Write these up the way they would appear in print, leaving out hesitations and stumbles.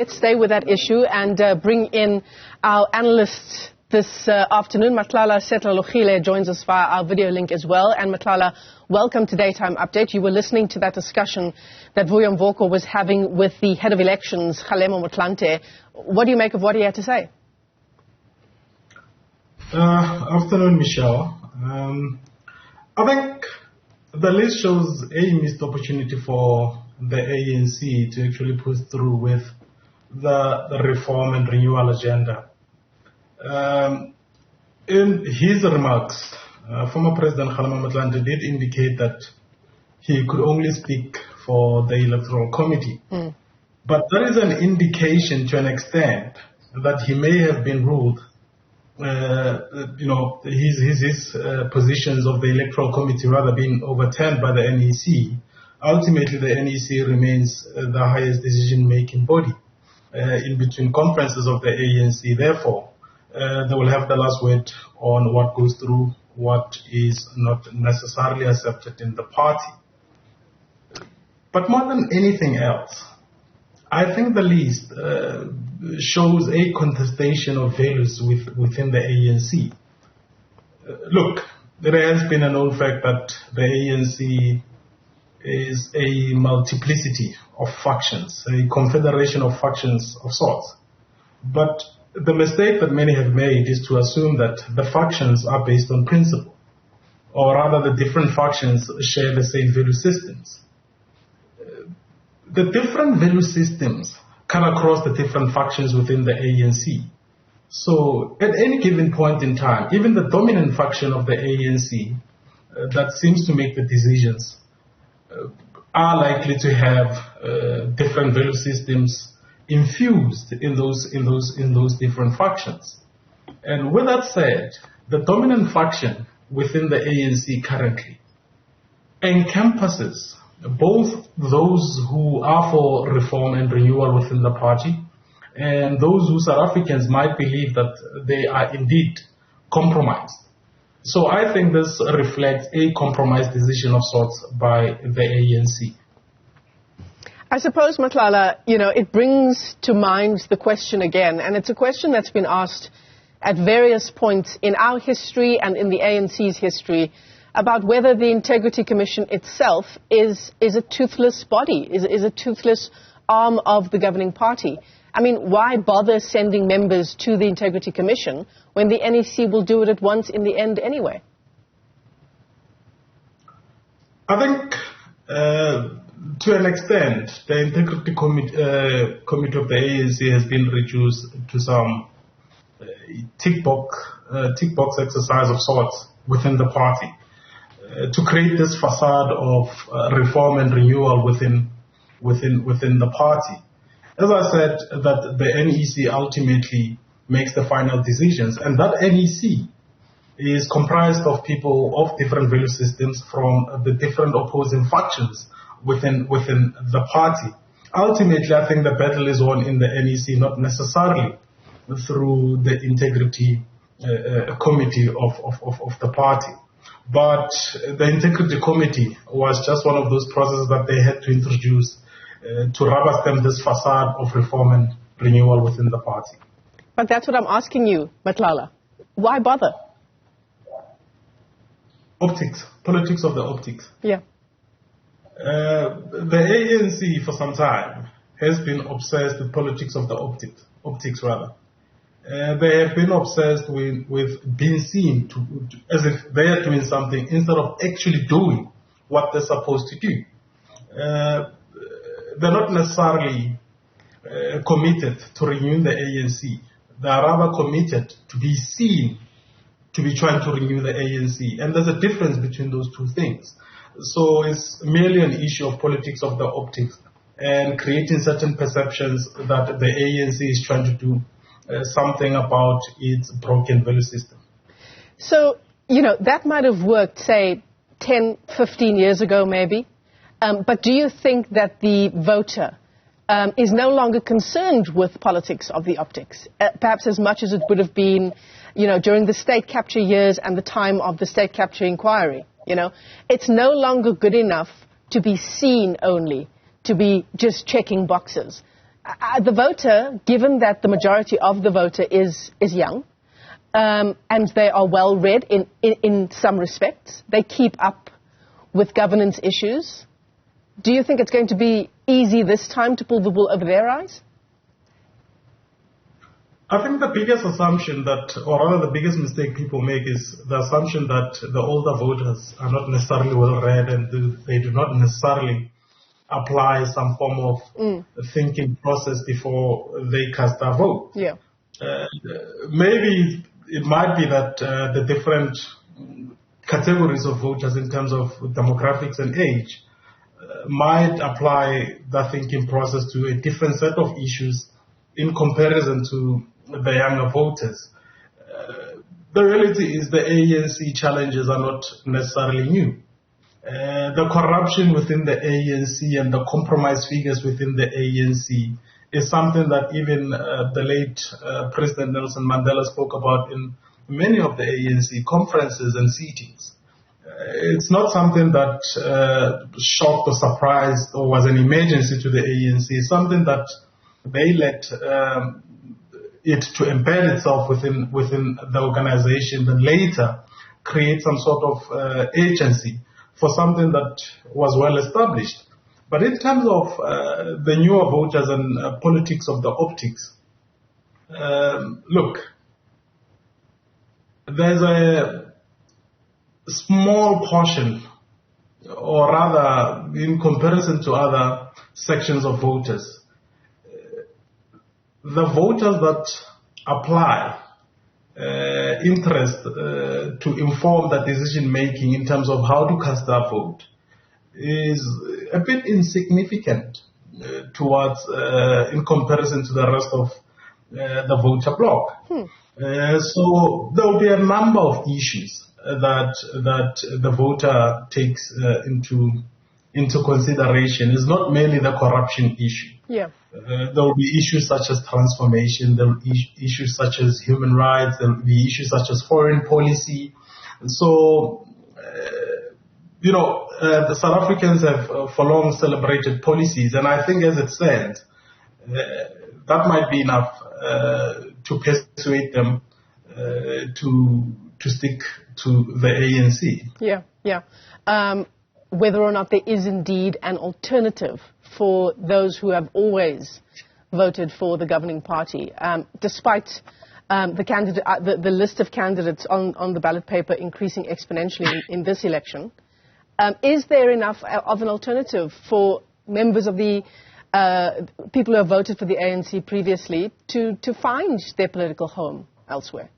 Let's stay with that issue and bring in our analysts this afternoon. Matlala Setlhalogile joins us via our video link as well. And Matlala, welcome to Daytime Update. You were listening to that discussion that Vuyo Mvoko was having with the head of elections, Kgalema Motlanthe. What do you make of what he had to say? Afternoon, Michelle. I think the list shows a missed opportunity for the ANC to actually push through with the reform and renewal agenda. In his remarks, former President Kgalema Motlanthe did indicate that he could only speak for the Electoral Committee. But that is an indication to an extent that he may have been ruled, his positions of the Electoral Committee rather being overturned by the NEC. Ultimately, the NEC remains the highest decision-making body in between conferences of the ANC. Therefore, they will have the last word on what goes through, what is not necessarily accepted in the party. But more than anything else, I think the list shows a contestation of values within the ANC. Look, there has been an old fact that the ANC is a multiplicity of factions, a confederation of factions of sorts. But the mistake that many have made is to assume that the factions are based on principle, or rather the different factions share the same value systems. The different value systems cut across the different factions within the ANC. So at any given point in time, even the dominant faction of the ANC that seems to make the decisions are likely to have different value systems infused in those different factions. And with that said, the dominant faction within the ANC currently encompasses both those who are for reform and renewal within the party and those who South Africans might believe that they are indeed compromised. So I think this reflects a compromised decision of sorts by the ANC. I suppose, Matlala, it brings to mind the question again, and it's a question that's been asked at various points in our history and in the ANC's history about whether the Integrity Commission itself is a toothless body, is a toothless arm of the governing party. I mean, why bother sending members to the Integrity Commission when the NEC will do it at once in the end anyway? I think to an extent, the Integrity Committee of the ANC has been reduced to some tick box exercise of sorts within the party to create this facade of reform and renewal within the party. As I said, that the NEC ultimately makes the final decisions, and that NEC is comprised of people of different value systems from the different opposing factions within the party. Ultimately, I think the battle is won in the NEC, not necessarily through the Integrity Committee of the party. But the Integrity Committee was just one of those processes that they had to introduce to rubber stamp this facade of reform and renewal within the party. But that's what I'm asking you, Matlala. Why bother? Optics, politics of the optics. Yeah. The ANC for some time has been obsessed with politics of the optics rather. They have been obsessed with being seen as if they are doing something instead of actually doing what they're supposed to do. They're not necessarily committed to renewing the ANC. They are rather committed to be seen to be trying to renew the ANC. And there's a difference between those two things. So it's merely an issue of politics of the optics and creating certain perceptions that the ANC is trying to do something about its broken value system. So, that might have worked, say, 10, 15 years ago maybe. But do you think that the voter is no longer concerned with politics of the optics, perhaps as much as it would have been, during the state capture years and the time of the state capture inquiry? It's no longer good enough to be seen only, to be just checking boxes. the voter, given that the majority of the voter is young, and they are well read in some respects, they keep up with governance issues. Do you think it's going to be easy this time to pull the wool over their eyes? I think the biggest assumption or rather the biggest mistake people make is the assumption that the older voters are not necessarily well read and they do not necessarily apply some form of thinking process before they cast their vote. Yeah. Maybe it might be that the different categories of voters in terms of demographics and age might apply the thinking process to a different set of issues in comparison to the younger voters. The reality is the ANC challenges are not necessarily new. The corruption within the ANC and the compromise figures within the ANC is something that even the late President Nelson Mandela spoke about in many of the ANC conferences and sittings. It's not something that shocked or surprised or was an emergency to the ANC. It's something that they let it to embed itself within the organization and later create some sort of agency for something that was well established. But in terms of the newer voters and politics of the optics, look, there's a small portion, or rather in comparison to other sections of voters, the voters that apply interest to inform the decision making in terms of how to cast their vote is a bit insignificant towards in comparison to the rest of the voter bloc. So there will be a number of issues that the voter takes into consideration. It's not merely the corruption issue. Yeah. There will be issues such as transformation, there will be issues such as human rights, there will be issues such as foreign policy. So, the South Africans have for long celebrated policies, and I think as it stands, that might be enough to persuade them to stick to the ANC. Yeah. Whether or not there is indeed an alternative for those who have always voted for the governing party, despite the list of candidates on the ballot paper increasing exponentially in this election. Is there enough of an alternative for members of the people who have voted for the ANC previously to find their political home elsewhere?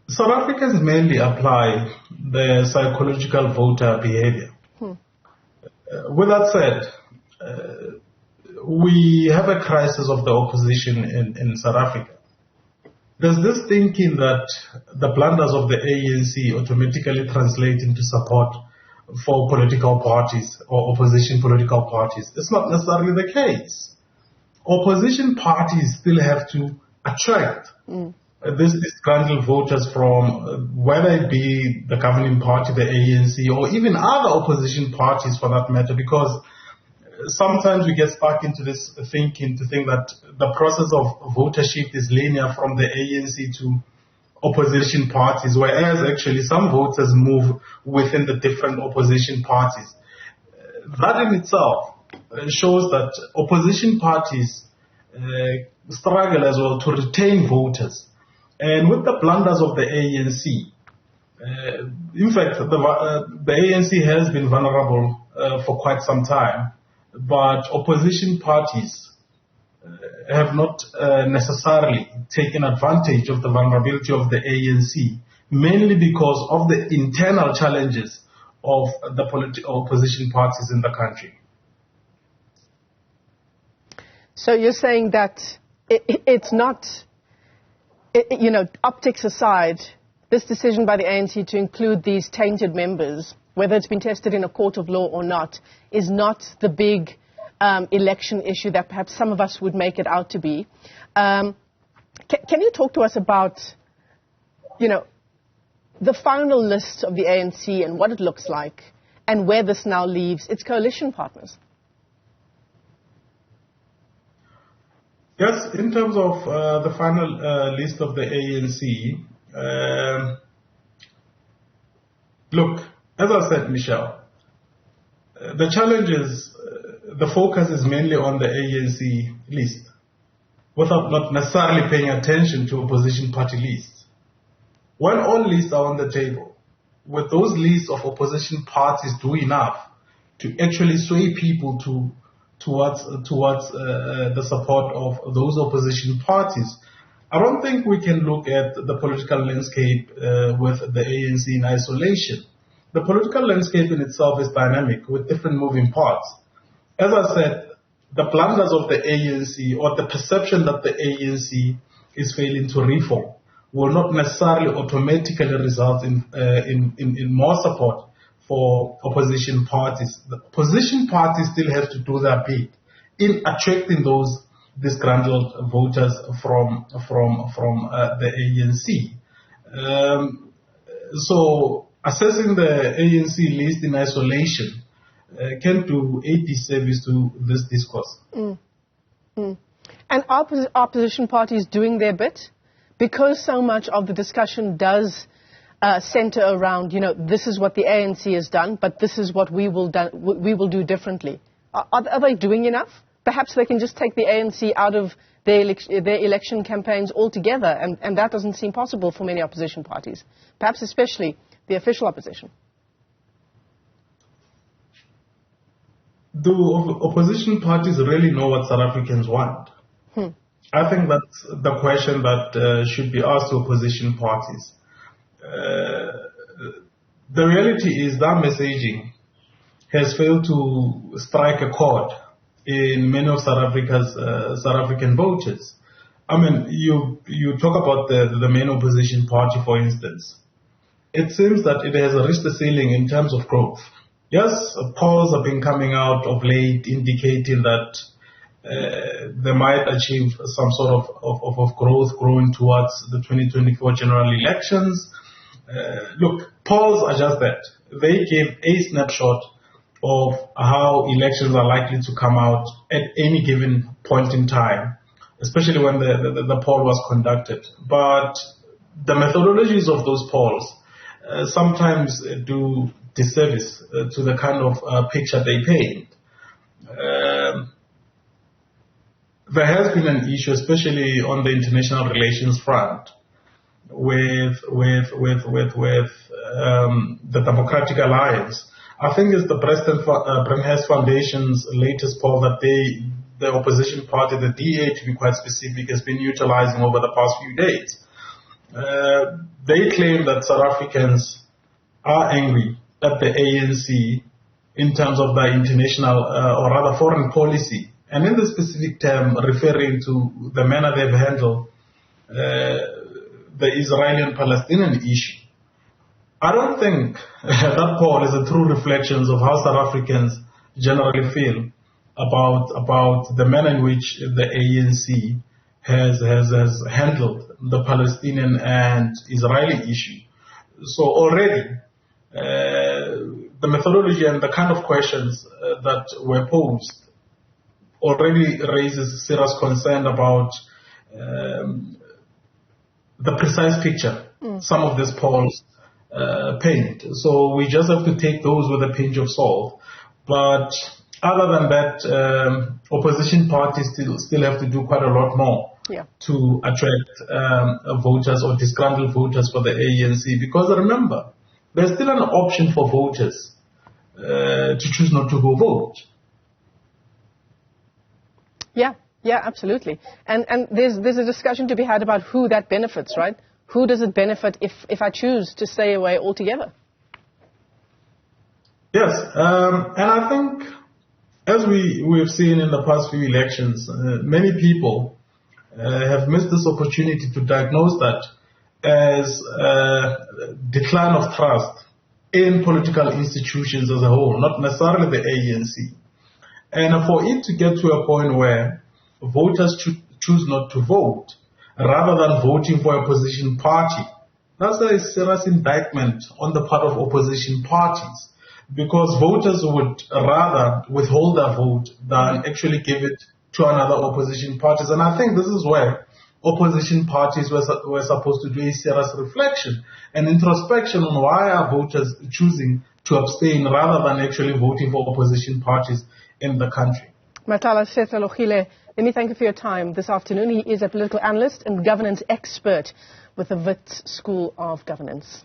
South Africans mainly apply the psychological voter behavior. With that said, we have a crisis of the opposition in South Africa. There's this thinking that the blunders of the ANC automatically translate into support for political parties or opposition political parties. It's not necessarily the case. Opposition parties still have to attract these disgruntled voters from whether it be the governing party, the ANC, or even other opposition parties for that matter, because sometimes we get stuck into this thinking to think that the process of votership is linear from the ANC to opposition parties, whereas actually some voters move within the different opposition parties. That in itself shows that opposition parties struggle as well to retain voters. And with the blunders of the ANC, in fact, the ANC has been vulnerable for quite some time, but opposition parties have not necessarily taken advantage of the vulnerability of the ANC, mainly because of the internal challenges of the opposition parties in the country. So you're saying that it's not... optics aside, this decision by the ANC to include these tainted members, whether it's been tested in a court of law or not, is not the big election issue that perhaps some of us would make it out to be. Can you talk to us about, the final list of the ANC and what it looks like and where this now leaves its coalition partners? Yes, in terms of the final list of the ANC, look, as I said, Michelle, the challenge is the focus is mainly on the ANC list, without not necessarily paying attention to opposition party lists. When all lists are on the table, would those lists of opposition parties do enough to actually sway people towards the support of those opposition parties? I don't think we can look at the political landscape with the ANC in isolation. The political landscape in itself is dynamic with different moving parts. As I said, the blunders of the ANC or the perception that the ANC is failing to reform will not necessarily automatically result in more support for opposition parties. The opposition parties still have to do their bit in attracting those disgruntled voters from the ANC. So assessing the ANC list in isolation can do a disservice to this discourse. And are opposition parties doing their bit? Because so much of the discussion does center around, this is what the ANC has done, but this is what we will do differently. Are they doing enough? Perhaps they can just take the ANC out of their election campaigns altogether, and that doesn't seem possible for many opposition parties, perhaps especially the official opposition. Do opposition parties really know what South Africans want? I think that's the question that should be asked to opposition parties. The reality is that messaging has failed to strike a chord in many of South African voters. I mean, you talk about the main opposition party, for instance. It seems that it has reached the ceiling in terms of growth. Yes, polls have been coming out of late indicating that they might achieve some sort of growth growing towards the 2024 general elections. Look, polls are just that. They give a snapshot of how elections are likely to come out at any given point in time, especially when the poll was conducted. But the methodologies of those polls sometimes do disservice to the kind of picture they paint. There has been an issue, especially on the international relations front, with the Democratic Alliance. I think it's the Brenhurst Foundation's latest poll that the opposition party, the DA to be quite specific, has been utilizing over the past few days. They claim that South Africans are angry at the ANC in terms of their international or rather foreign policy, and in the specific term referring to the manner they've handled the Israeli and Palestinian issue. I don't think that poll is a true reflection of how South Africans generally feel about the manner in which the ANC has handled the Palestinian and Israeli issue. So already the methodology and the kind of questions that were posed already raises serious concern about the precise picture some of these polls paint. So we just have to take those with a pinch of salt. But other than that, opposition parties still have to do quite a lot more to attract voters or disgruntled voters for the ANC. Because remember, there's still an option for voters to choose not to go vote. Yeah, absolutely. And there's a discussion to be had about who that benefits, right? Who does it benefit if I choose to stay away altogether? Yes, and I think as we've seen in the past few elections, many people have missed this opportunity to diagnose that as a decline of trust in political institutions as a whole, not necessarily the ANC. And for it to get to a point where voters choose not to vote rather than voting for a opposition party, that's a serious indictment on the part of opposition parties, because voters would rather withhold their vote than actually give it to another opposition parties. And I think this is where opposition parties were supposed to do a serious reflection and introspection on why are voters choosing to abstain rather than actually voting for opposition parties in the country. Matlala Setlhalogile, let me thank you for your time this afternoon. He is a political analyst and governance expert with the Wits School of Governance.